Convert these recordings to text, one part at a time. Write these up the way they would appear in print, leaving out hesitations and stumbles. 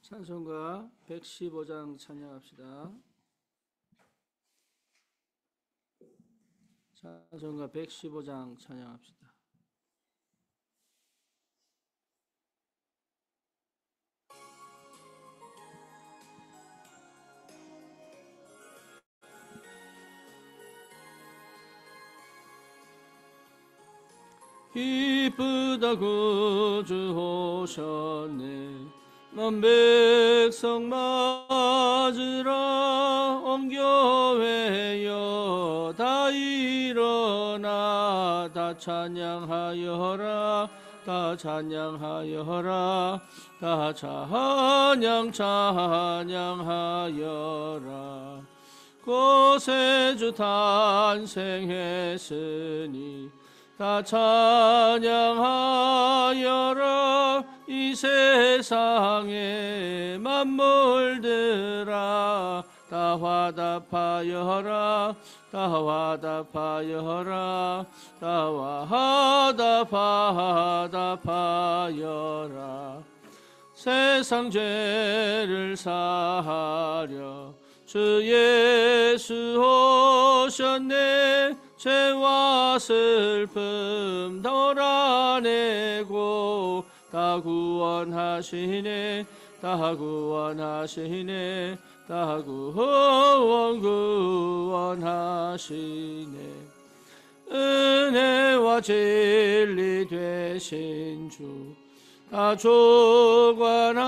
찬송가 115장 찬양합시다. 찬송가 115장 찬양합시다. 기쁘다고 주 오셨네. 만 백성 맞으라. 온 교회여 다 일어나. 다 찬양하여라. 다 찬양하여라. 다 찬양하여라. 구세주 탄생했으니 다 찬양하여라. 이 세상의 만물들아 다 화답하여라. 다 화답하여라. 다 화답하여라. 세상 죄를 사하려 주 예수 오셨네. 죄와 슬픔 덜어내고 다 구원하시네. 다 구원하시네. 다 구원하시네. 은혜와 진리 되신 주 다 조관하시니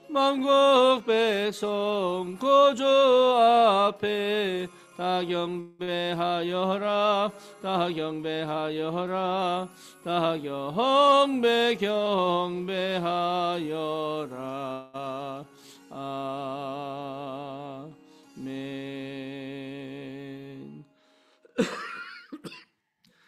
만국 백성 구주 앞에 다 경배하여라. 다 경배하여라. 다 경배하여라. 아멘.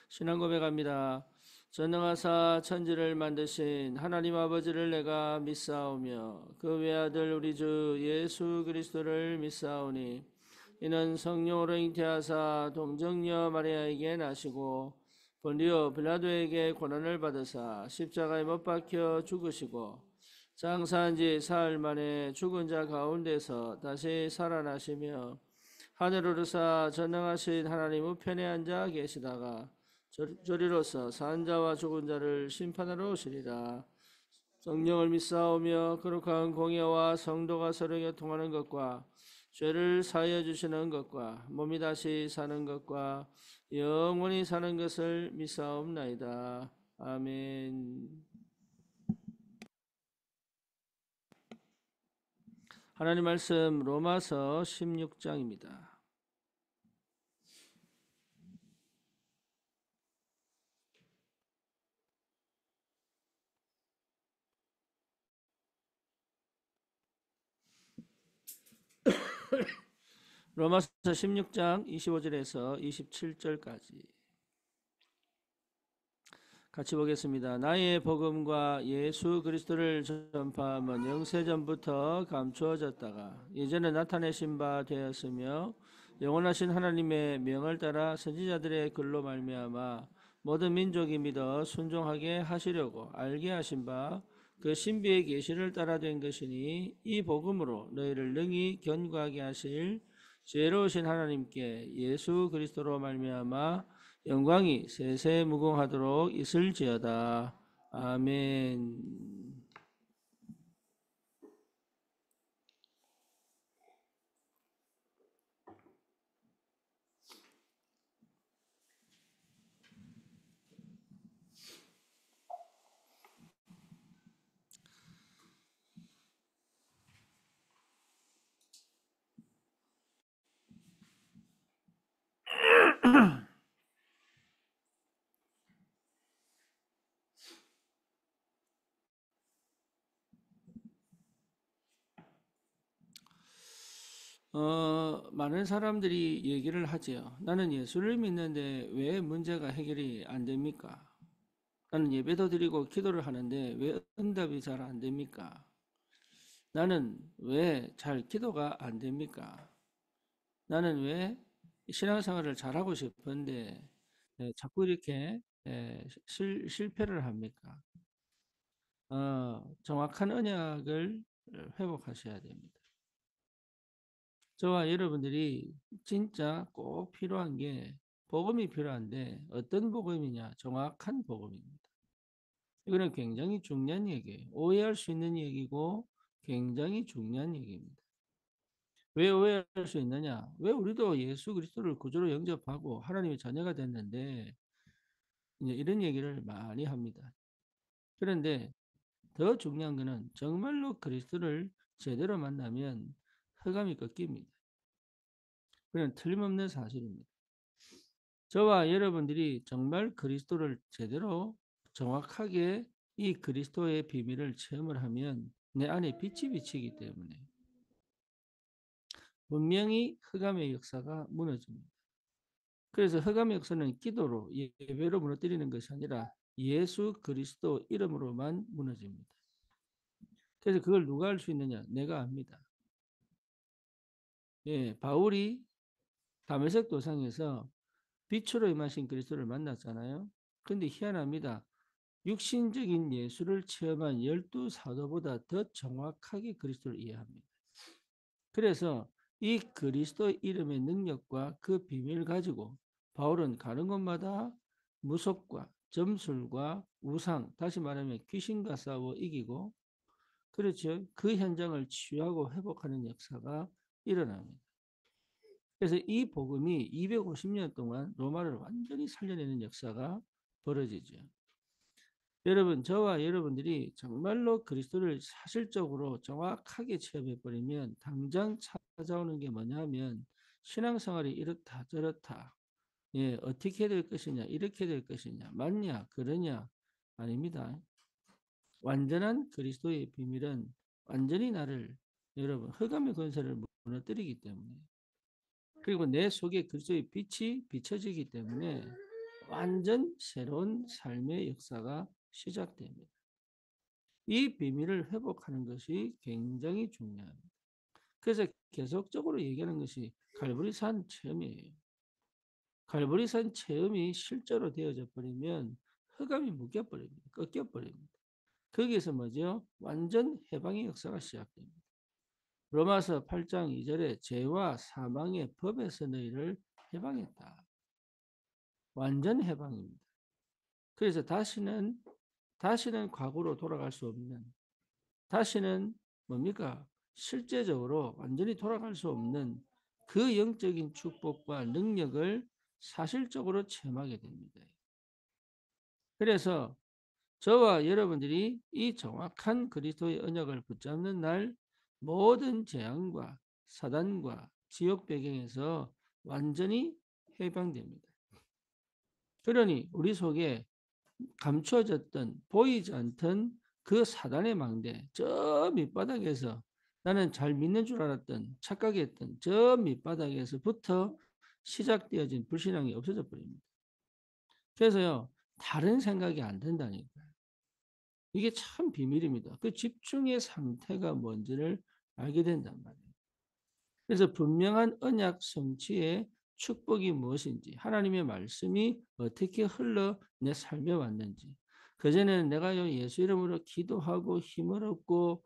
신앙 고백합니다. 전능하사 천지를 만드신 하나님 아버지를 내가 믿사오며 그 외아들 우리 주 예수 그리스도를 믿사오니 이는 성령으로 잉태하사 동정녀 마리아에게 나시고 본디오 빌라도에게 고난을 받으사 십자가에 못 박혀 죽으시고 장사한 지 사흘 만에 죽은 자 가운데서 다시 살아나시며 하늘 오르사 전능하신 하나님 우편에 앉아 계시다가 저리로서 산 자와 죽은 자를 심판하러 오시리라. 성령을 믿사오며 거룩한 공예와 성도가 서로 교통하는 것과 죄를 사하여 주시는 것과 몸이 다시 사는 것과 영원히 사는 것을 믿사옵나이다. 아멘. 하나님 말씀 로마서 16장입니다. 로마서 16장 25절에서 27절까지 같이 보겠습니다. 나의 복음과 예수 그리스도를 전파함은 영세전부터 감추어졌다가 이제는 나타내신 바 되었으며 영원하신 하나님의 명을 따라 선지자들의 글로 말미암아 모든 민족이 믿어 순종하게 하시려고 알게 하신 바 그 신비의 계시를 따라 된 것이니 이 복음으로 너희를 능히 견고하게 하실 지혜로우신 하나님께 예수 그리스도로 말미암아 영광이 세세 무궁하도록 있을지어다. 아멘. 많은 사람들이 얘기를 하죠. 나는 예수를 믿는데 왜 문제가 해결이 안 됩니까? 나는 예배도 드리고 기도를 하는데 왜 응답이 잘 안 됩니까? 나는 왜 잘 기도가 안 됩니까? 나는 왜 신앙생활을 잘하고 싶은데 자꾸 이렇게 실패를 합니까? 정확한 언약을 회복하셔야 됩니다. 저와 여러분들이 진짜 꼭 필요한 게 복음이 필요한데 어떤 복음이냐? 정확한 복음입니다. 이거는 굉장히 중요한 얘기예요. 오해할 수 있는 얘기고 굉장히 중요한 얘기입니다. 왜 오해할 수 있느냐? 왜 우리도 예수 그리스도를 구주로 영접하고 하나님의 자녀가 됐는데 이제 이런 얘기를 많이 합니다. 그런데 더 중요한 것은 정말로 그리스도를 제대로 만나면 흑암이 꺾입니다. 그건 틀림없는 사실입니다. 저와 여러분들이 정말 그리스도를 제대로 정확하게 이 그리스도의 비밀을 체험을 하면 내 안에 빛이 비치기 때문에 분명히 흑암의 역사가 무너집니다. 그래서 흑암의 역사는 기도로 예배로 무너뜨리는 것이 아니라 예수 그리스도 이름으로만 무너집니다. 그래서 그걸 누가 알 수 있느냐? 내가 압니다. 예, 바울이 다메섹 도상에서 빛으로 임하신 그리스도를 만났잖아요. 근데 희한합니다. 육신적인 예수를 체험한 12 사도보다 더 정확하게 그리스도를 이해합니다. 그래서 이 그리스도 이름의 능력과 그 비밀을 가지고 바울은 가는 곳마다 무속과 점술과 우상, 다시 말하면 귀신과 싸워 이기고, 그렇죠. 그 현장을 치유하고 회복하는 역사가 일어납니다. 그래서 이 복음이 250년 동안 로마를 완전히 살려내는 역사가 벌어지죠. 여러분, 저와 여러분들이 정말로 그리스도를 사실적으로 정확하게 체험해 버리면 당장 찾아오는 게 뭐냐면 신앙생활이 이렇다 저렇다, 예, 어떻게 될 것이냐, 이렇게 될 것이냐, 맞냐, 그러냐, 아닙니다. 완전한 그리스도의 비밀은 완전히 나를, 여러분, 흑암의 권세를 무너뜨리기 때문에, 그리고 내 속에 그리스도의 빛이 비춰지기 때문에 완전 새로운 삶의 역사가 시작됩니다. 이 비밀을 회복하는 것이 굉장히 중요합니다. 그래서 계속적으로 얘기하는 것이 갈보리산 체험이에요. 갈보리산 체험이 실제로 되어져 버리면 흑암이 묶여버립니다. 꺾여버립니다. 거기에서 뭐죠? 완전 해방의 역사가 시작됩니다. 로마서 8장 2절에 죄와 사망의 법에서 너희를 해방했다. 완전 해방입니다. 그래서 다시는 과거로 돌아갈 수 없는, 다시는 뭡니까? 실제적으로 완전히 돌아갈 수 없는 그 영적인 축복과 능력을 사실적으로 체험하게 됩니다. 그래서 저와 여러분들이 이 정확한 그리스도의 언약을 붙잡는 날 모든 재앙과 사단과 지옥 배경에서 완전히 해방됩니다. 그러니 우리 속에 감추어졌던 보이지 않던 그 사단의 망대, 저 밑바닥에서, 나는 잘 믿는 줄 알았던 착각했던 저 밑바닥에서부터 시작되어진 불신앙이 없어져 버립니다. 그래서요, 다른 생각이 안 든다니까요. 이게 참 비밀입니다. 그 집중의 상태가 뭔지를 알게 된단 말이에요. 그래서 분명한 언약 성취의 축복이 무엇인지, 하나님의 말씀이 어떻게 흘러 내 삶에 왔는지, 그전에는 내가 예수 이름으로 기도하고 힘을 얻고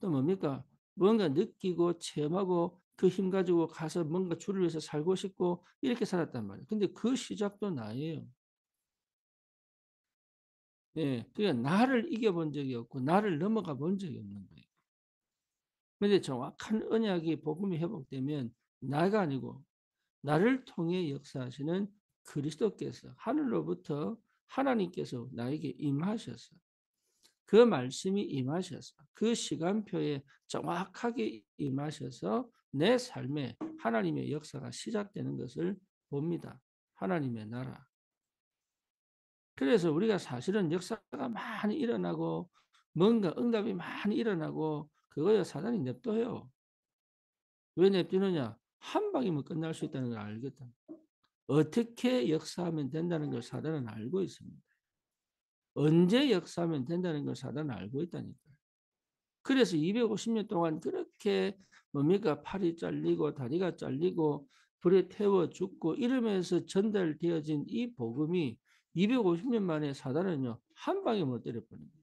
또 뭡니까? 뭔가 느끼고 체험하고 그 힘 가지고 가서 뭔가 주를 위해서 살고 싶고 이렇게 살았단 말이에요. 근데 그 시작도 나예요. 예, 그러니까 나를 이겨본 적이 없고 나를 넘어가 본 적이 없는 거예요. 근데 정확한 언약이 복음이 회복되면 나가 아니고 나를 통해 역사하시는 그리스도께서 하늘로부터 하나님께서 나에게 임하셔서 그 말씀이 임하셔서 그 시간표에 정확하게 임하셔서 내 삶에 하나님의 역사가 시작되는 것을 봅니다. 하나님의 나라. 그래서 우리가 사실은 역사가 많이 일어나고 뭔가 응답이 많이 일어나고 그거야 사단이 냅둬요. 왜 냅두느냐? 한 방이면 끝날 수 있다는 걸 알거든. 어떻게 역사하면 된다는 걸 사단은 알고 있습니다. 언제 역사하면 된다는 걸 사단은 알고 있다니까요. 그래서 250년 동안 그렇게 뭡니까? 팔이 잘리고 다리가 잘리고 불에 태워 죽고 이러면서 전달되어진 이 복음이 250년 만에 사단은요 한 방에 못 때려버립니다.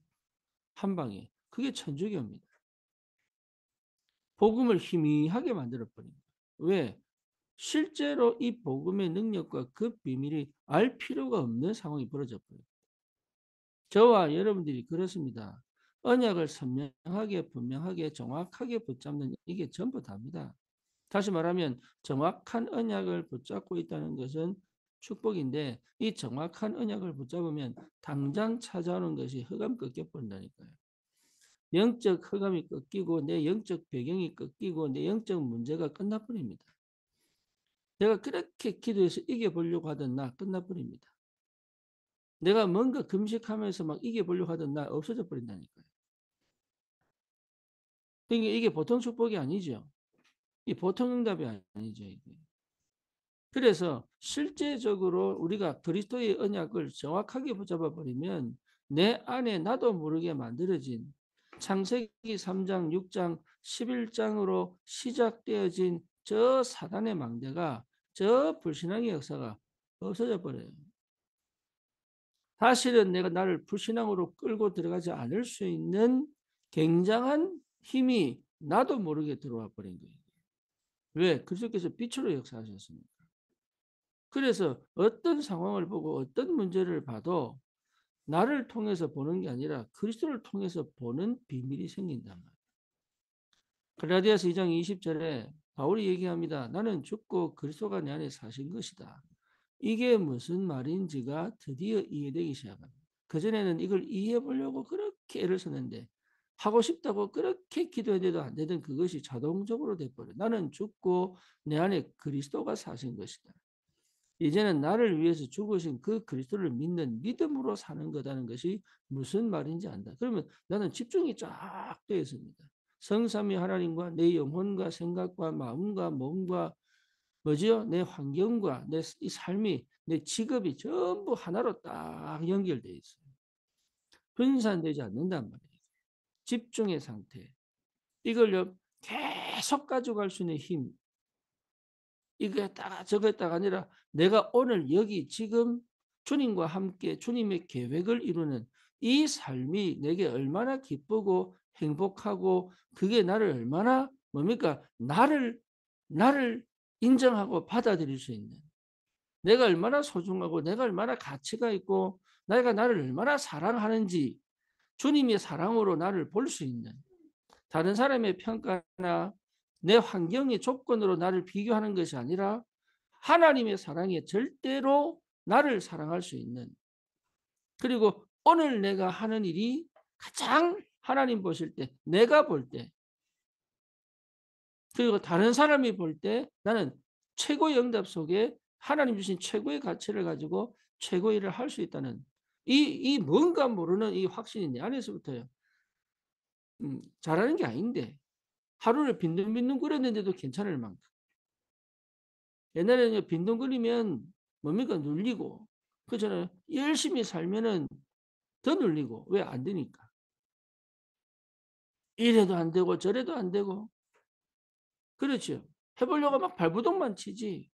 한 방에. 그게 천주교입니다. 복음을 희미하게 만들어버린 거예요. 왜? 실제로 이 복음의 능력과 그 비밀이 알 필요가 없는 상황이 벌어져 버려요. 저와 여러분들이 그렇습니다. 언약을 선명하게, 분명하게, 정확하게 붙잡는 이게 전부 다입니다. 다시 말하면 정확한 언약을 붙잡고 있다는 것은 축복인데 이 정확한 언약을 붙잡으면 당장 찾아오는 것이 흑암 꺾여버린다니까요. 영적 흑암이 꺾이고 내 영적 배경이 꺾이고 내 영적 문제가 끝나버립니다. 내가 그렇게 기도해서 이겨보려고 하던 나 끝나버립니다. 내가 뭔가 금식하면서 막 이겨보려고 하던 나 없어져 버린다니까요. 그러니까 이게 보통 축복이 아니죠. 이 보통 응답이 아니죠. 이게. 그래서 실제적으로 우리가 그리스도의 언약을 정확하게 붙잡아 버리면 내 안에 나도 모르게 만들어진 창세기 3장, 6장, 11장으로 시작되어진 저 사단의 망대가 저 불신앙의 역사가 없어져 버려요. 사실은 내가 나를 불신앙으로 끌고 들어가지 않을 수 있는 굉장한 힘이 나도 모르게 들어와 버린 거예요. 왜? 그리스도께서 빛으로 역사하셨습니다. 그래서 어떤 상황을 보고 어떤 문제를 봐도 나를 통해서 보는 게 아니라 그리스도를 통해서 보는 비밀이 생긴단 말이에요. 갈라디아서 2장 20절에 바울이 얘기합니다. 나는 죽고 그리스도가 내 안에 사신 것이다. 이게 무슨 말인지가 드디어 이해되기 시작합니다. 그전에는 이걸 이해해 보려고 그렇게 애를 썼는데 하고 싶다고 그렇게 기도했는데도 안 되던 그것이 자동적으로 돼버려. 나는 죽고 내 안에 그리스도가 사신 것이다. 이제는 나를 위해서 죽으신 그 그리스도를 믿는 믿음으로 사는 거다는 것이 무슨 말인지 안다. 그러면 나는 집중이 쫙 되어 있습니다. 성삼위 하나님과 내 영혼과 생각과 마음과 몸과 뭐지요? 내 환경과 내 이 삶이 내 직업이 전부 하나로 딱 연결되어 있어요. 분산되지 않는단 말이에요. 집중의 상태. 이걸요 계속 가져갈 수 있는 힘. 이거 했다가 저거 했다가 아니라 내가 오늘 여기 지금 주님과 함께 주님의 계획을 이루는 이 삶이 내게 얼마나 기쁘고 행복하고 그게 나를 얼마나 뭡니까? 나를 인정하고 받아들일 수 있는 내가 얼마나 소중하고 내가 얼마나 가치가 있고 내가 나를 얼마나 사랑하는지 주님의 사랑으로 나를 볼 수 있는 다른 사람의 평가나 내 환경의 조건으로 나를 비교하는 것이 아니라 하나님의 사랑에 절대로 나를 사랑할 수 있는 그리고 오늘 내가 하는 일이 가장 하나님 보실 때 내가 볼 때 그리고 다른 사람이 볼 때 나는 최고의 응답 속에 하나님 주신 최고의 가치를 가지고 최고의 일을 할 수 있다는 이 뭔가 모르는 이 확신이 내 안에서부터요. 잘하는 게 아닌데 하루를 빈둥빈둥 거렸는데도 괜찮을 만큼. 옛날에는 빈둥거리면 뭡니까? 눌리고. 그렇잖아요. 열심히 살면은 더 눌리고. 왜 안 되니까. 이래도 안 되고 저래도 안 되고. 그렇죠. 해보려고 막 발부동만 치지.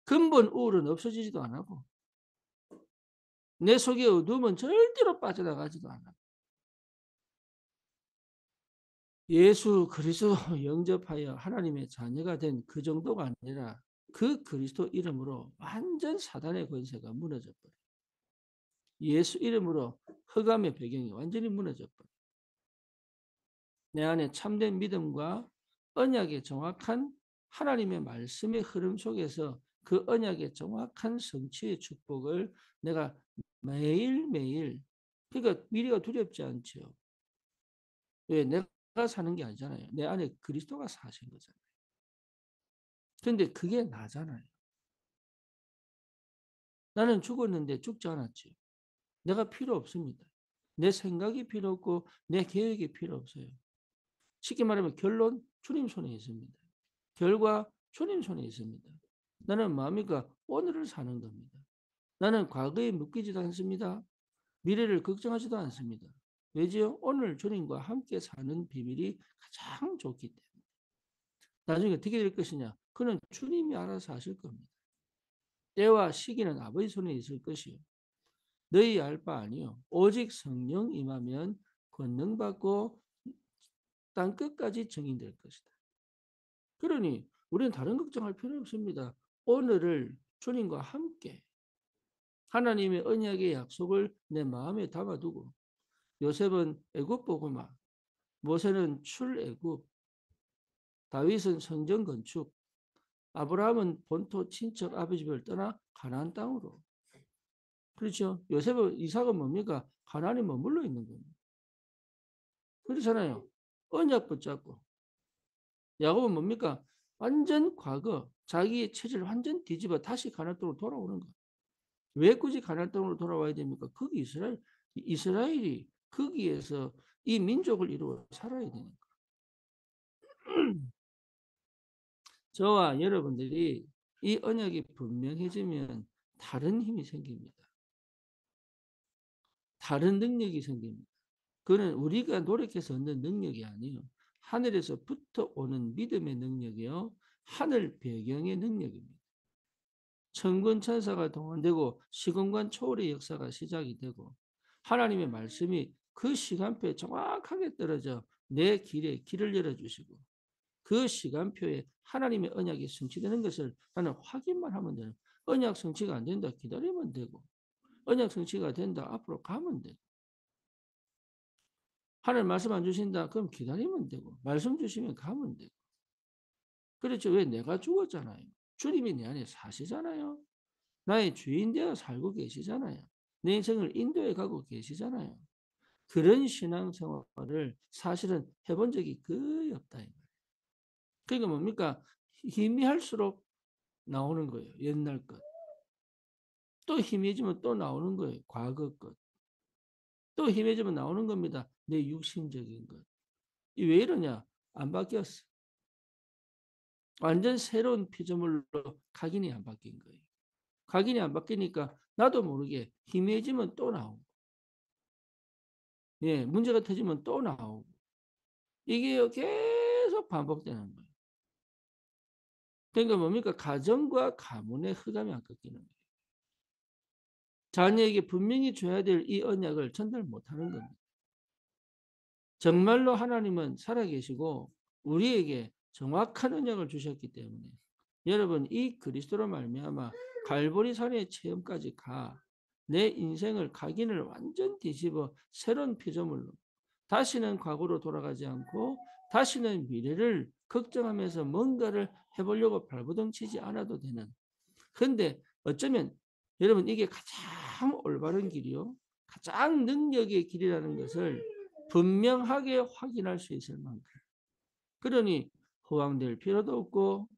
근본 우울은 없어지지도 않고. 내 속의 어두움은 절대로 빠져나가지도 않아. 예수 그리스도 영접하여 하나님의 자녀가 된 그 정도가 아니라 그 그리스도 이름으로 완전 사단의 권세가 무너져 버려. 예수 이름으로 흑암의 배경이 완전히 무너져 버려. 내 안에 참된 믿음과 언약의 정확한 하나님의 말씀의 흐름 속에서 그 언약의 정확한 성취의 축복을 내가 매일매일 그러니까 미래가 두렵지 않죠. 왜? 내가 사는 게 아니잖아요. 내 안에 그리스도가 사신 거잖아요. 그런데 그게 나잖아요. 나는 죽었는데 죽지 않았지. 내가 필요 없습니다. 내 생각이 필요 없고 내 계획이 필요 없어요. 쉽게 말하면 결론 주님 손에 있습니다. 결과 주님 손에 있습니다. 나는 마음이가 오늘을 사는 겁니다. 나는 과거에 묶이지도 않습니다. 미래를 걱정하지도 않습니다. 왜지요? 오늘 주님과 함께 사는 비밀이 가장 좋기 때문에. 나중에 어떻게 될 것이냐? 그는 주님이 알아서 하실 겁니다. 때와 시기는 아버지 손에 있을 것이요. 너희 알 바 아니요. 오직 성령 임하면 권능받고 땅 끝까지 증인될 것이다. 그러니 우리는 다른 걱정할 필요 없습니다. 오늘을 주님과 함께 하나님의 언약의 약속을 내 마음에 담아두고 요셉은 애굽 보고마, 모세는 출애굽, 다윗은 성전 건축, 아브라함은 본토 친척 아버지 집을 떠나 가나안 땅으로. 그렇죠. 요셉은 이삭은 뭡니까? 가나안에 머물러 있는 겁니다. 그렇잖아요. 언약 붙잡고. 야곱은 뭡니까? 완전 과거 자기의 체질을 완전 뒤집어 다시 가나안 땅으로 돌아오는 거. 왜 굳이 가나안 땅으로 돌아와야 됩니까? 거기 이스라엘이 거기에서 이 민족을 이루어 살아야 되니까. 저와 여러분들이 이 언약이 분명해지면 다른 힘이 생깁니다. 다른 능력이 생깁니다. 그는 우리가 노력해서 얻는 능력이 아니에요. 하늘에서부터 오는 믿음의 능력이요. 하늘 배경의 능력입니다. 천군 천사가 동원되고 시공간 초월의 역사가 시작이 되고 하나님의 말씀이 그 시간표에 정확하게 떨어져 내 길에 길을 열어주시고 그 시간표에 하나님의 언약이 성취되는 것을 나는 확인만 하면 되는 언약 성취가 안 된다 기다리면 되고 언약 성취가 된다 앞으로 가면 되고 하나님 말씀 안 주신다 그럼 기다리면 되고 말씀 주시면 가면 되고 그렇죠. 왜 내가 죽었잖아요. 주님이 내 안에 사시잖아요. 나의 주인 되어 살고 계시잖아요. 내 인생을 인도해 가고 계시잖아요. 그런 신앙생활을 사실은 해본 적이 거의 없다. 그러니까 뭡니까? 희미할수록 나오는 거예요. 옛날 것. 또 희미해지면 또 나오는 거예요. 과거 것. 또 희미해지면 나오는 겁니다. 내 육신적인 것. 이 왜 이러냐? 안 바뀌었어. 완전 새로운 피조물로 각인이 안 바뀐 거예요. 각인이 안 바뀌니까 나도 모르게 희미해지면 또 나오고 예, 문제가 터지면 또 나오고 이게 계속 반복되는 거예요. 그러니까 뭡니까? 가정과 가문의 흑암이 안 꺾이는 거예요. 자녀에게 분명히 줘야 될 이 언약을 전달 못하는 겁니다. 정말로 하나님은 살아계시고 우리에게 정확한 언약을 주셨기 때문에 여러분 이 그리스도로 말미암아 갈보리산의 체험까지 가 내 인생을 각인을 완전 뒤집어 새로운 피조물로 다시는 과거로 돌아가지 않고 다시는 미래를 걱정하면서 뭔가를 해보려고 발버둥치지 않아도 되는 근데 어쩌면 여러분 이게 가장 올바른 길이요 가장 능력의 길이라는 것을 분명하게 확인할 수 있을 만큼 그러니 허황될 필요도 없고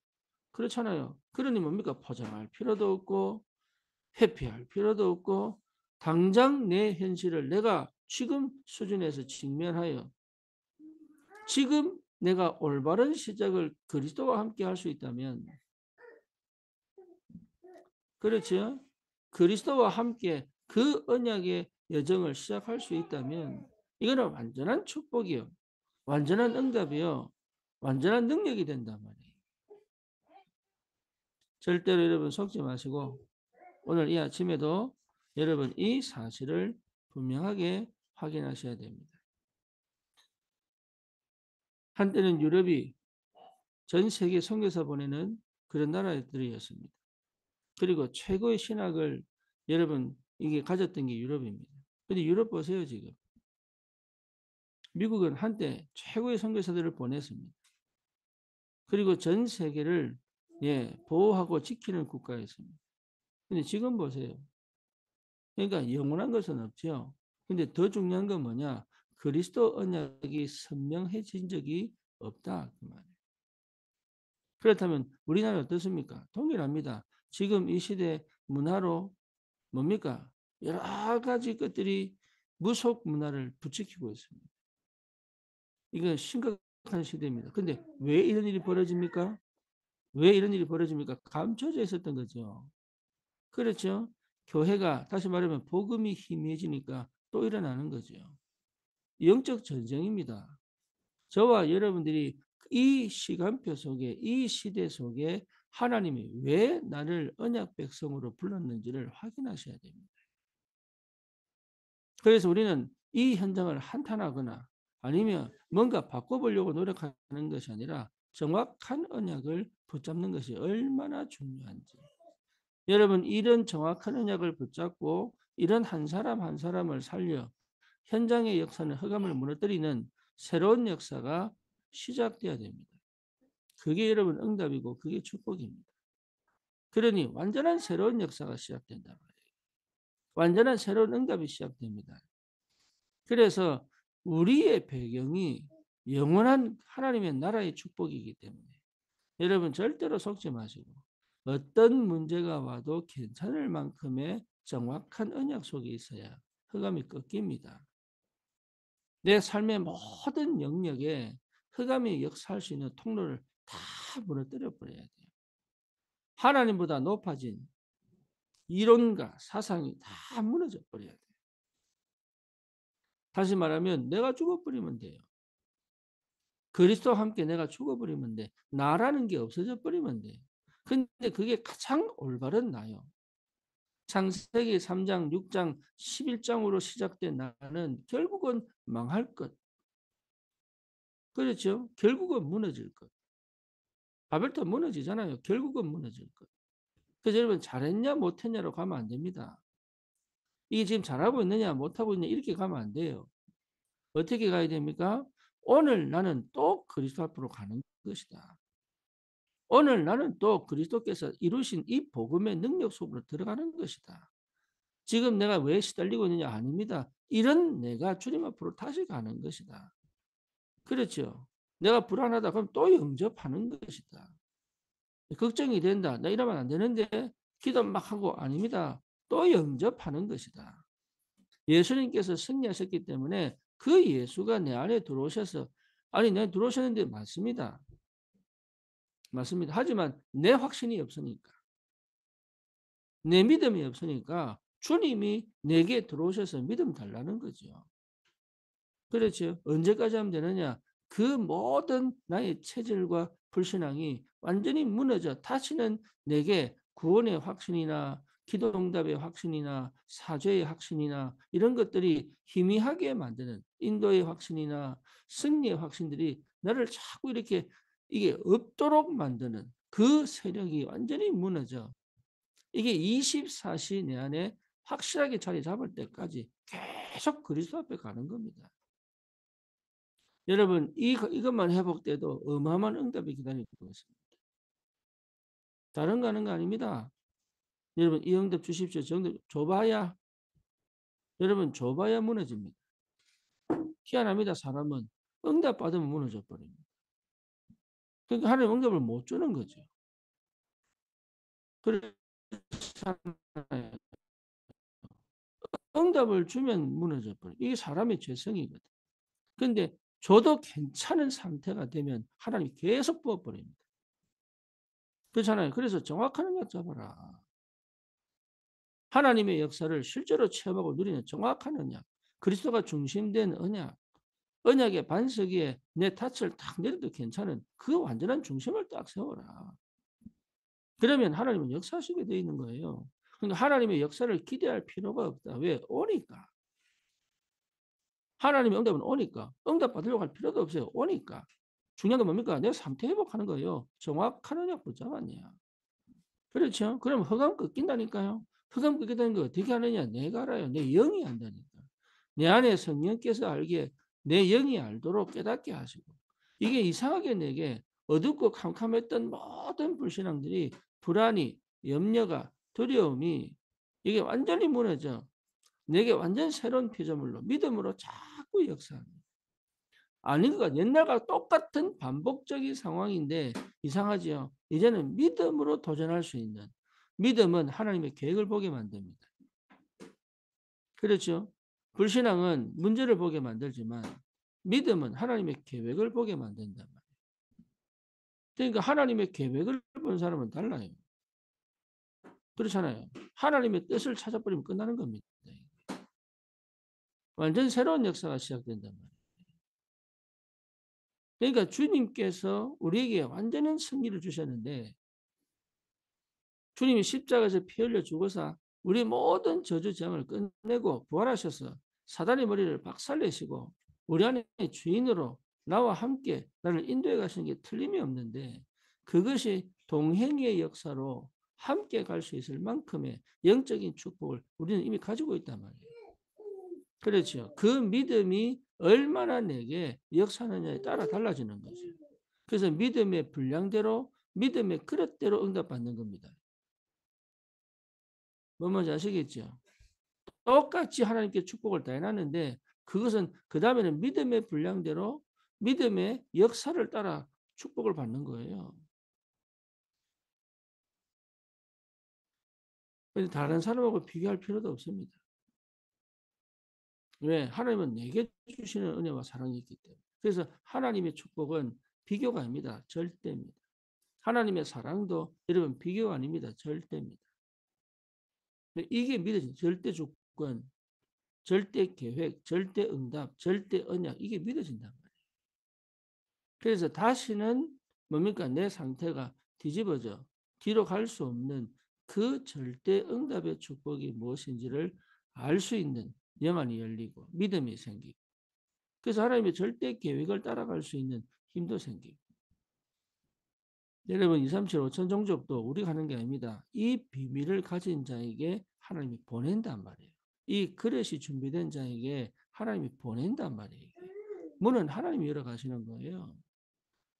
그렇잖아요. 그러니 뭡니까 포장할 필요도 없고 회피할 필요도 없고 당장 내 현실을 내가 지금 수준에서 직면하여 지금 내가 올바른 시작을 그리스도와 함께 할 수 있다면 그렇죠. 그리스도와 함께 그 언약의 여정을 시작할 수 있다면 이거는 완전한 축복이요. 완전한 응답이요. 완전한 능력이 된단 말이에요. 절대로 여러분 속지 마시고 오늘 이 아침에도 여러분 이 사실을 분명하게 확인하셔야 됩니다. 한때는 유럽이 전 세계 선교사 보내는 그런 나라들이었습니다. 그리고 최고의 신학을 여러분 이게 가졌던 게 유럽입니다. 근데 유럽 보세요 지금. 미국은 한때 최고의 선교사들을 보냈습니다. 그리고 전 세계를 보호하고 지키는 국가였습니다. 근데 지금 보세요. 그러니까 영원한 것은 없죠. 근데 더 중요한 건 뭐냐? 그리스도 언약이 선명해진 적이 없다. 그 말이에요. 그렇다면 우리나라 어떻습니까? 동일합니다. 지금 이 시대 문화로 뭡니까? 여러 가지 것들이 무속 문화를 부추기고 있습니다. 이건 심각한 시대입니다. 근데 왜 이런 일이 벌어집니까? 왜 이런 일이 벌어집니까? 감춰져 있었던 거죠. 그렇죠? 교회가 다시 말하면 복음이 희미해지니까 또 일어나는 거죠. 영적 전쟁입니다. 저와 여러분들이 이 시간표 속에 이 시대 속에 하나님이 왜 나를 언약 백성으로 불렀는지를 확인하셔야 됩니다. 그래서 우리는 이 현장을 한탄하거나 아니면 뭔가 바꿔보려고 노력하는 것이 아니라 정확한 언약을 붙잡는 것이 얼마나 중요한지. 여러분, 이런 정확한 언약을 붙잡고 이런 한 사람 한 사람을 살려 현장의 역사는 흑암을 무너뜨리는 새로운 역사가 시작돼야 됩니다. 그게 여러분 응답이고 그게 축복입니다. 그러니 완전한 새로운 역사가 시작된다 말이에요. 완전한 새로운 응답이 시작됩니다. 그래서 우리의 배경이 영원한 하나님의 나라의 축복이기 때문에 여러분 절대로 속지 마시고 어떤 문제가 와도 괜찮을 만큼의 정확한 언약 속에 있어야 흑암이 꺾입니다. 내 삶의 모든 영역에 흑암이 역사할 수 있는 통로를 다 무너뜨려 버려야 돼요. 하나님보다 높아진 이론과 사상이 다 무너져 버려야 돼요. 다시 말하면 내가 죽어버리면 돼요. 그리스도와 함께 내가 죽어버리면 돼. 나라는 게 없어져 버리면 돼. 근데 그게 가장 올바른 나요. 창세기 3장, 6장, 11장으로 시작된 나는 결국은 망할 것. 그렇죠? 결국은 무너질 것. 바벨탑 무너지잖아요. 결국은 무너질 것. 그래서 여러분 잘했냐 못했냐로 가면 안 됩니다. 이게 지금 잘하고 있느냐 못하고 있느냐 이렇게 가면 안 돼요. 어떻게 가야 됩니까? 오늘 나는 또 그리스도 앞으로 가는 것이다. 오늘 나는 또 그리스도께서 이루신 이 복음의 능력 속으로 들어가는 것이다. 지금 내가 왜 시달리고 있느냐 아닙니다. 이런 내가 주님 앞으로 다시 가는 것이다. 그렇죠. 내가 불안하다 그럼 또 영접하는 것이다. 걱정이 된다. 나 이러면 안 되는데 기도 막 하고 아닙니다. 또 영접하는 것이다. 예수님께서 승리하셨기 때문에 그 예수가 내 안에 들어오셔서 아니 내 들어오셨는데 맞습니다. 맞습니다. 하지만 내 확신이 없으니까 내 믿음이 없으니까 주님이 내게 들어오셔서 믿음 달라는 거죠. 그렇죠. 언제까지 하면 되느냐? 그 모든 나의 체질과 불신앙이 완전히 무너져 다시는 내게 구원의 확신이나 기도 응답의 확신이나 사죄의 확신이나 이런 것들이 희미하게 만드는 인도의 확신이나 승리의 확신들이 나를 자꾸 이렇게 이게 없도록 만드는 그 세력이 완전히 무너져. 이게 24시 내 안에 확실하게 자리 잡을 때까지 계속 그리스도 앞에 가는 겁니다. 여러분 이것만 회복돼도 어마어마한 응답이 기다리고 있습니다. 다른 거 하는 거 아닙니다. 여러분 이 응답 주십시오. 정답 줘봐야 여러분 줘봐야 무너집니다. 희한합니다. 사람은 응답 받으면 무너져 버립니다. 그러니까 하나님 응답을 못 주는 거죠. 그래서 응답을 주면 무너져 버려. 이게 사람의 죄성이거든. 근데 줘도 괜찮은 상태가 되면 하나님이 계속 부어버립니다. 그렇잖아요. 그래서 정확한 언약 잡아라. 하나님의 역사를 실제로 체험하고 누리는 정확한 언약. 그리스도가 중심된 언약. 언약의 반석 위에 내 닻을 딱 내려도 괜찮은 그 완전한 중심을 딱 세워라. 그러면 하나님은 역사하시게 되어 있는 거예요. 그러니까 하나님의 역사를 기대할 필요가 없다. 왜? 오니까. 하나님의 응답은 오니까. 응답 받으려고 할 필요도 없어요. 오니까. 중요한 건 뭡니까? 내 상태 회복하는 거예요. 정확한 언약 붙잡았냐. 그렇죠? 그럼 흑암 꺾인다니까요. 흑암 꺾인다는 거 어떻게 하느냐? 내가 알아요. 내 영이 안다니까. 내 안에 성령께서 알게 내 영이 알도록 깨닫게 하시고 이게 이상하게 내게 어둡고 캄캄했던 모든 불신앙들이 불안이, 염려가, 두려움이 이게 완전히 무너져 내게 완전 새로운 피조물로 믿음으로 자꾸 역사합니다. 아닌 것 옛날과 똑같은 반복적인 상황인데 이상하지요. 이제는 믿음으로 도전할 수 있는 믿음은 하나님의 계획을 보게 만듭니다. 그렇죠? 불신앙은 문제를 보게 만들지만 믿음은 하나님의 계획을 보게 만든단 말이에요. 그러니까 하나님의 계획을 본 사람은 달라요. 그렇잖아요. 하나님의 뜻을 찾아버리면 끝나는 겁니다. 완전 새로운 역사가 시작된단 말이에요. 그러니까 주님께서 우리에게 완전한 승리를 주셨는데 주님이 십자가에서 피 흘려 죽어서 우리 모든 저주 재앙을 끝내고 부활하셔서 사단의 머리를 박살내시고 우리 안에 주인으로 나와 함께 나를 인도해 가시는 게 틀림이 없는데, 그것이 동행의 역사로 함께 갈 수 있을 만큼의 영적인 축복을 우리는 이미 가지고 있단 말이에요. 그렇죠. 그 믿음이 얼마나 내게 역사하느냐에 따라 달라지는 거죠. 그래서 믿음의 분량대로, 믿음의 그릇대로 응답받는 겁니다. 뭔지 아시겠죠? 똑같이 하나님께 축복을 다 해놨는데, 그것은 그 다음에는 믿음의 분량대로 믿음의 역사를 따라 축복을 받는 거예요. 그래서 다른 사람하고 비교할 필요도 없습니다. 왜? 하나님은 내게 주시는 은혜와 사랑이 있기 때문에. 그래서 하나님의 축복은 비교가 아닙니다. 절대입니다. 하나님의 사랑도 여러분 비교가 아닙니다. 절대입니다. 이게 믿어진 절대 주권, 절대 계획, 절대 응답, 절대 언약, 이게 믿어진단 말이에요. 그래서 다시는 뭡니까? 내 상태가 뒤집어져 뒤로 갈 수 없는 그 절대 응답의 축복이 무엇인지를 알 수 있는 영안이 열리고 믿음이 생기고, 그래서 하나님의 절대 계획을 따라갈 수 있는 힘도 생기고. 여러분 2, 3, 7, 5천 종족도 우리가 하는 게 아닙니다. 이 비밀을 가진 자에게 하나님이 보낸단 말이에요. 이 그릇이 준비된 자에게 하나님이 보낸단 말이에요. 문은 하나님이 열어가시는 거예요.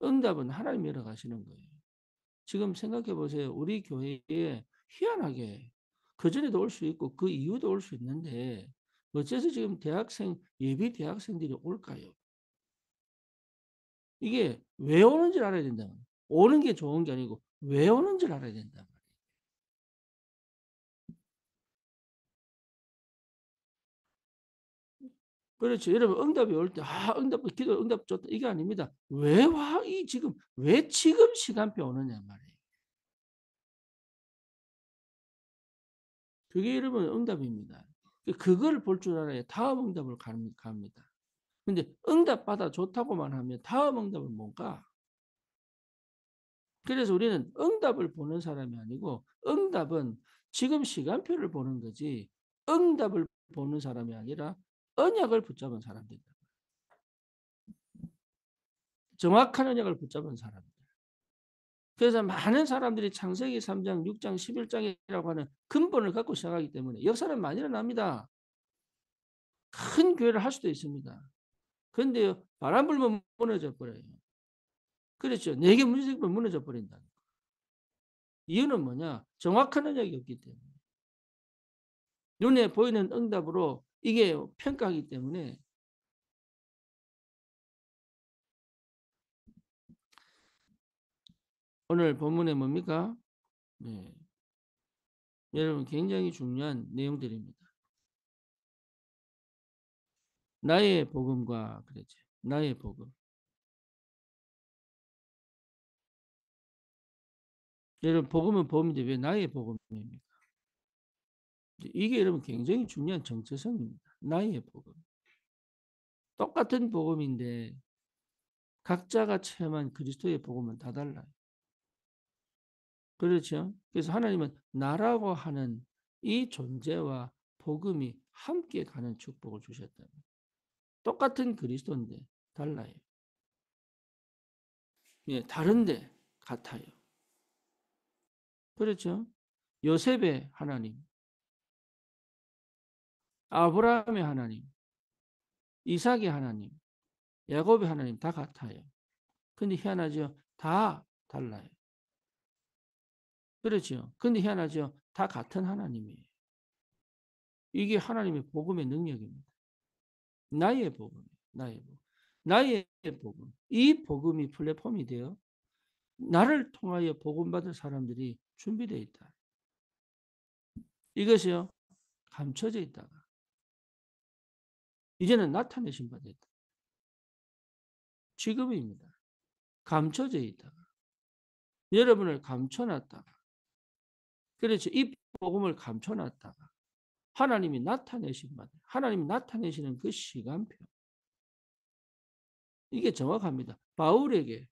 응답은 하나님이 열어가시는 거예요. 지금 생각해 보세요. 우리 교회에 희한하게 그전에도 올 수 있고 그 이후도 올 수 있는데 어째서 지금 대학생, 예비 대학생들이 올까요? 이게 왜 오는지를 알아야 된다. 오는 게 좋은 게 아니고 왜 오는지를 알아야 된다. 그렇죠. 여러분 응답이 올 때 응답 기도 응답 줬다 이게 아닙니다. 왜 와? 이 지금 왜 지금 시간표 오느냐 말이에요. 그게 여러분 응답입니다. 그걸 볼 줄 알아야 다음 응답을 갑니다. 근데 응답 받아 좋다고만 하면 다음 응답은 뭔가? 그래서 우리는 응답을 보는 사람이 아니고 응답은 지금 시간표를 보는 거지, 응답을 보는 사람이 아니라 언약을 붙잡은 사람들이다. 정확한 언약을 붙잡은 사람들. 그래서 많은 사람들이 창세기 3장, 6장, 11장이라고 하는 근본을 갖고 시작하기 때문에 역사는 많이 일어납니다. 큰 교회를 할 수도 있습니다. 그런데 바람 불면 무너져 버려요. 그렇죠. 내게 문제 생기면 무너져 버린다. 이유는 뭐냐? 정확한 언약이 없기 때문에. 눈에 보이는 응답으로 이게 평가하기 때문에. 오늘 본문에 뭡니까? 네. 여러분 굉장히 중요한 내용들입니다. 나의 복음과 그랬죠. 나의 복음. 여러분 복음은 복음인데 왜 나의 복음입니까? 이게 여러분 굉장히 중요한 정체성입니다. 나의 복음. 똑같은 복음인데 각자가 체험한 그리스도의 복음은 다 달라요. 그렇죠? 그래서 하나님은 나라고 하는 이 존재와 복음이 함께 가는 축복을 주셨다. 똑같은 그리스도인데 달라요. 예, 다른데 같아요. 그렇죠? 요셉의 하나님, 아브라함의 하나님, 이삭의 하나님, 야곱의 하나님 다 같아요. 근데 희한하죠? 다 달라요. 그렇죠? 근데 희한하죠? 다 같은 하나님이에요. 이게 하나님의 복음의 능력입니다. 나의 복음, 나의 복음, 나의 복음. 이 복음이 플랫폼이 되어 나를 통하여 복음받을 사람들이 준비되어 있다. 이것이요, 감춰져 있다가 이제는 나타내신 바 됐다. 지금입니다. 감춰져 있다가 여러분을 감춰놨다가, 그렇죠. 이 복음을 감춰놨다가 하나님이 나타내신 바, 하나님이 나타내시는 그 시간표, 이게 정확합니다. 바울에게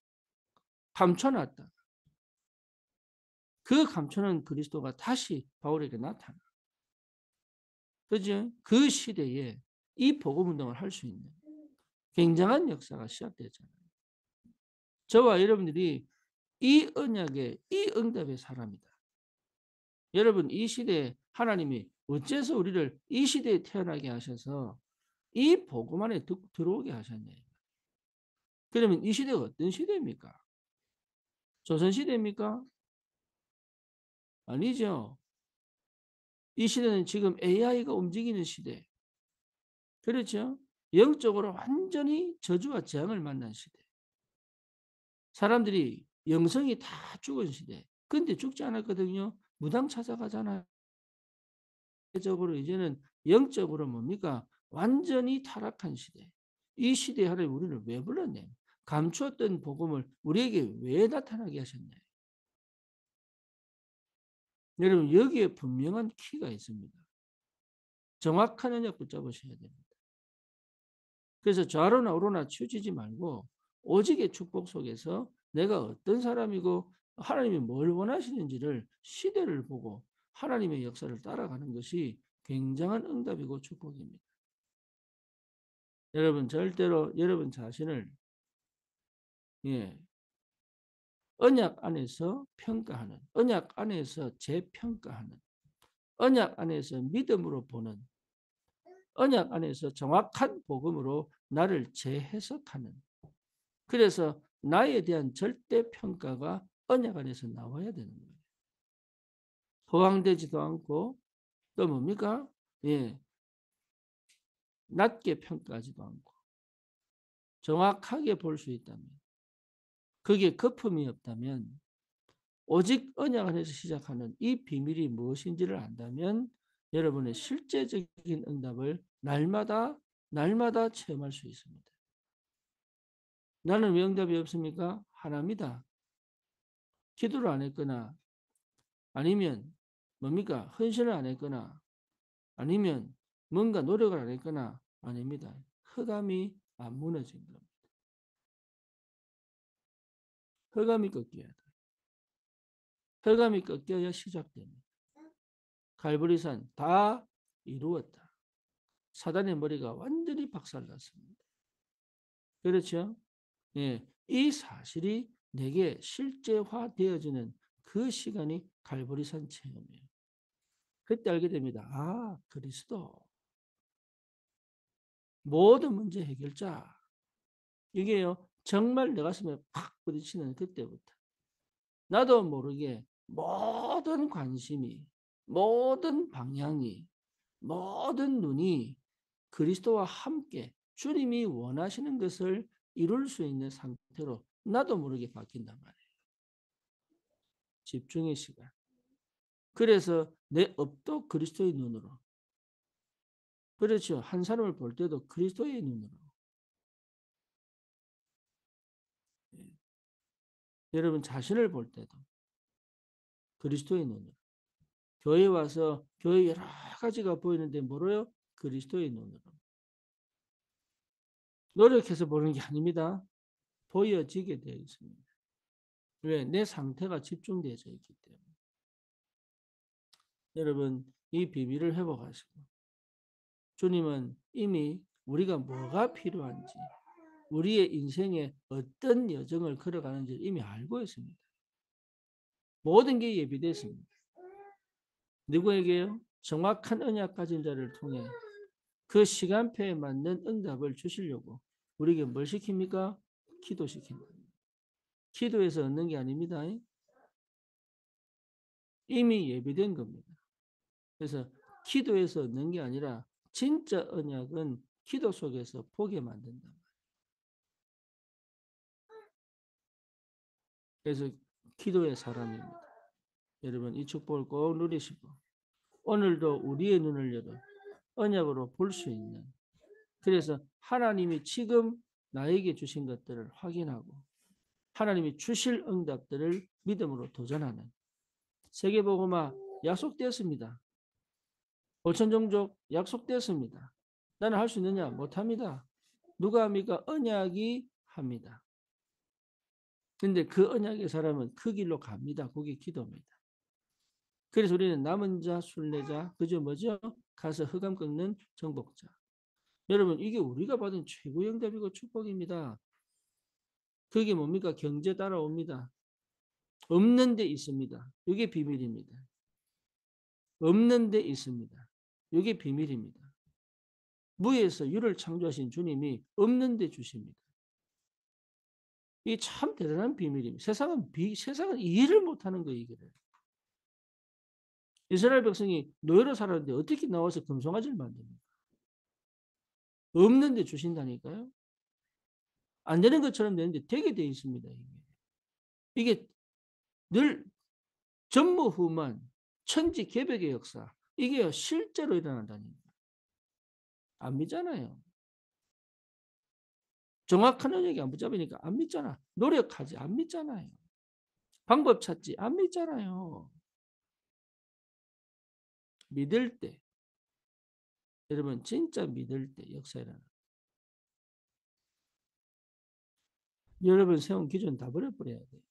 감춰놨다. 그 감춰놓은 그리스도가 다시 바울에게 나타나. 그죠? 그 시대에 이 복음운동을 할 수 있는 굉장한 역사가 시작되잖아요. 저와 여러분들이 이 언약의 이 응답의 사람이다. 여러분 이 시대에 하나님이 어째서 우리를 이 시대에 태어나게 하셔서 이 복음 안에 들어오게 하셨냐. 그러면 이 시대가 어떤 시대입니까? 조선시대입니까? 아니죠. 이 시대는 지금 AI가 움직이는 시대. 그렇죠? 영적으로 완전히 저주와 재앙을 만난 시대. 사람들이 영성이 다 죽은 시대. 근데 죽지 않았거든요. 무당 찾아가잖아요. 적으로 이제는 영적으로 뭡니까? 완전히 타락한 시대. 이 시대에 하나님 우리를 왜 불렀냐? 감추었던 복음을 우리에게 왜 나타나게 하셨냐? 여러분 여기에 분명한 키가 있습니다. 정확한 언약 붙잡으셔야 됩니다. 그래서 좌로나 우로나 치우치지 말고 오직의 축복 속에서 내가 어떤 사람이고 하나님이 뭘 원하시는지를 시대를 보고 하나님의 역사를 따라가는 것이 굉장한 응답이고 축복입니다. 여러분 절대로 여러분 자신을 언약 안에서 평가하는, 언약 안에서 재평가하는, 언약 안에서 믿음으로 보는, 언약 안에서 정확한 복음으로 나를 재해석하는. 그래서 나에 대한 절대 평가가 언약 안에서 나와야 되는 거예요. 허황되지도 않고 또 뭡니까? 낮게 평가하지도 않고 정확하게 볼 수 있다면, 그게 거품이 없다면, 오직 언약 안에서 시작하는 이 비밀이 무엇인지를 안다면 여러분의 실제적인 응답을 날마다 체험할 수 있습니다. 나는 왜 응답이 없습니까? 하나입니다. 기도를 안 했거나 아니면 뭡니까? 헌신을 안 했거나 아니면 뭔가 노력을 안 했거나 아닙니다. 흑암이 안 무너진 겁니다. 흑암이 꺾여야 돼. 흑암이 꺾여야 시작됩니다. 갈보리산 다 이루었다. 사단의 머리가 완전히 박살났습니다. 그렇죠? 이 사실이 내게 실제화되어지는 그 시간이 갈보리산 체험이에요. 그때 알게 됩니다. 아, 그리스도. 모든 문제 해결자. 이게요, 정말 내 가슴에 팍 부딪히는 그때부터. 나도 모르게 모든 관심이, 모든 방향이, 모든 눈이 그리스도와 함께 주님이 원하시는 것을 이룰 수 있는 상태로 나도 모르게 바뀐단 말이에요. 집중의 시간. 그래서 내 업도 그리스도의 눈으로. 그렇죠. 한 사람을 볼 때도 그리스도의 눈으로. 여러분 자신을 볼 때도 그리스도의 눈으로. 교회 와서 교회 여러 가지가 보이는데 뭐로요? 그리스도의 눈으로. 노력해서 보는 게 아닙니다. 보여지게 되어 있습니다. 왜? 내 상태가 집중되어 있기 때문에. 여러분 이 비밀을 회복하시고 주님은 이미 우리가 뭐가 필요한지 우리의 인생에 어떤 여정을 걸어가는지 이미 알고 있습니다. 모든 게 예비됐습니다. 누구에게요? 정확한 언약 가진 자를 통해 그 시간표에 맞는 응답을 주시려고 우리에게 뭘 시킵니까? 기도시킨다. 기도에서 얻는 게 아닙니다. 이미 예비된 겁니다. 그래서 기도에서 얻는 게 아니라 진짜 언약은 기도 속에서 보게 만든다. 그래서 기도의 사람입니다. 여러분 이 축복을 꼭 누리시고 오늘도 우리의 눈을 열어 언약으로 볼 수 있는, 그래서 하나님이 지금 나에게 주신 것들을 확인하고 하나님이 주실 응답들을 믿음으로 도전하는 세계복음화 약속되었습니다. 5천 종족 약속되었습니다. 나는 할 수 있느냐? 못합니다. 누가 합니까? 언약이 합니다. 근데 그 언약의 사람은 그 길로 갑니다. 그게 기도입니다. 그래서 우리는 남은 자, 순례자, 그저 뭐죠? 가서 흑암 꺾는 정복자. 여러분, 이게 우리가 받은 최고 영접이고 축복입니다. 그게 뭡니까? 경제 따라옵니다. 없는 데 있습니다. 이게 비밀입니다. 없는 데 있습니다. 이게 비밀입니다. 무에서 유를 창조하신 주님이 없는 데 주십니다. 이게 참 대단한 비밀입니다. 세상은 이해를 못하는 거예요, 이거를. 이스라엘 백성이 노예로 살았는데 어떻게 나와서 금송아지를 만듭니까? 없는 데 주신다니까요. 안 되는 것처럼 되는데 되게 돼 있습니다. 이게 늘 전무후무한 천지개벽의 역사. 이게 실제로 일어난다니까. 안 믿잖아요. 정확한 언역이 안 붙잡으니까 안 믿잖아. 노력하지 안 믿잖아요. 방법 찾지 안 믿잖아요. 믿을 때, 여러분 진짜 믿을 때 역사 일어나. 여러분 세운 기준 다 버려버려야 돼요.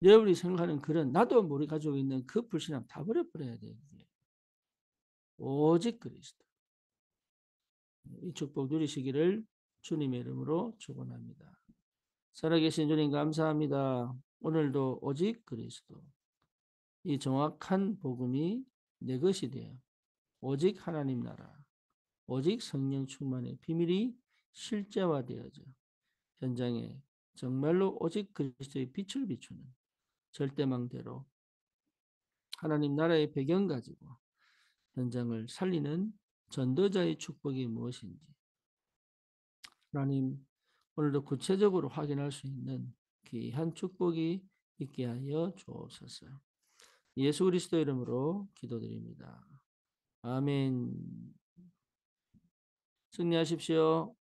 여러분이 생각하는 그런 나도 모르게 가지고 있는 그 불신함 다 버려버려야 돼요. 오직 그리스도. 이 축복 누리시기를 주님의 이름으로 축원합니다. 살아계신 주님 감사합니다. 오늘도 오직 그리스도. 이 정확한 복음이 내 것이 되어 오직 하나님 나라, 오직 성령 충만의 비밀이 실제화되어져 현장에 정말로 오직 그리스도의 빛을 비추는 절대망대로 하나님 나라의 배경 가지고 현장을 살리는 전도자의 축복이 무엇인지 하나님 오늘도 구체적으로 확인할 수 있는 귀한 축복이 있게 하여 주옵소서. 예수 그리스도 이름으로 기도드립니다. 아멘. 승리하십시오.